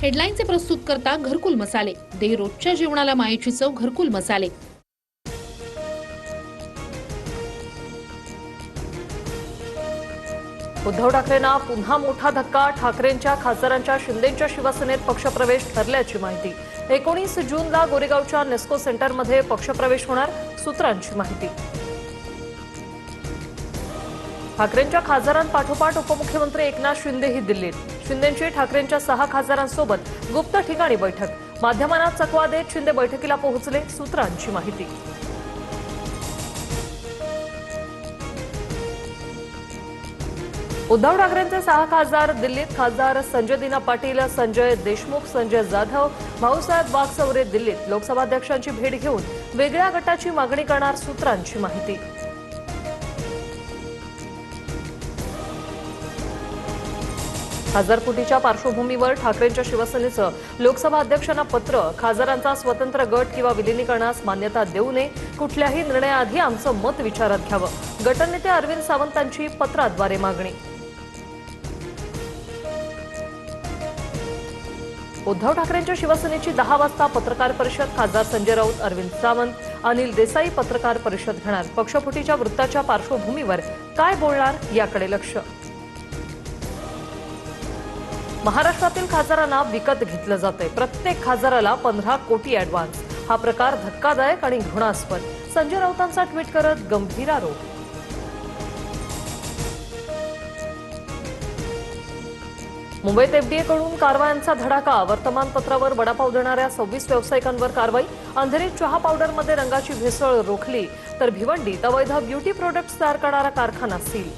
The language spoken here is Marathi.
हेडलाईनचे प्रस्तुत करता घरकुल मसाले, दे रोजच्या जेवणाला मायेची चव घरकुल मसाले। उद्धव ठाकरेंना पुन्हा मोठा धक्का। ठाकरेंच्या खासदारांच्या शिंदेंच्या शिवसेनेत पक्षप्रवेश ठरल्याची माहिती। 19 जूनला गोरेगावच्या नेस्को सेंटरमध्ये पक्षप्रवेश होणार, सूत्रांची माहिती। ठाकरेंच्या खासदारांपाठोपाठ उपमुख्यमंत्री एकनाथ शिंदेही दिल्लीत। शिंदेंची ठाकरेंच्या 6 खासदारांसोबत गुप्त ठिकाणी बैठक। माध्यमांना चकवा देत शिंदे बैठकीला पोहोचले, सूत्रांची माहिती। उद्धव ठाकरेंचे 6 खासदार दिल्लीत। खासदार संजय दिना पाटील, संजय देशमुख, संजय जाधव, भाऊसाहेब वागचौरे दिल्लीत लोकसभाध्यक्षांची भेट घेऊन वेगळ्या गटाची मागणी करणार, सूत्रांची माहिती। खासदारफुटीच्या पार्श्वभूमीवर ठाकरेंच्या शिवसेनेचं लोकसभा अध्यक्षांना पत्र। खासदारांचा स्वतंत्र गट किंवा विलिनीकरणास मान्यता देऊ नये, कुठल्याही निर्णयाआधी आमचं मत विचारात घ्यावं, गटनेते अरविंद सावंतांची पत्राद्वारे मागणी। उद्धव ठाकरेंच्या शिवसेनेची 10 वाजता पत्रकार परिषद। खासदार संजय राऊत, अरविंद सावंत, अनिल देसाई पत्रकार परिषद घेणार। पक्षफुटीच्या वृत्ताच्या पार्श्वभूमीवर काय बोलणार याकडे लक्ष। महाराष्ट्रातील खासदारांना विकत घेतलं जातंय। प्रत्येक खासदाराला 15 कोटी ॲडव्हान्स। हा प्रकार धक्कादायक आणि घृणास्पद, संजय राऊतांचा ट्विट करत गंभीर आरोप। मुंबईत एफडीएकडून कारवायांचा धडाका। वर्तमानपत्रावर वडापाव देणाऱ्या 26 व्यावसायिकांवर कारवाई। अंधेरीत चहा पावडरमध्ये रंगाची भेसळ रोखली, तर भिवंडीत अवैध ब्युटी प्रोडक्ट्स तयार करणारा कारखाना सील।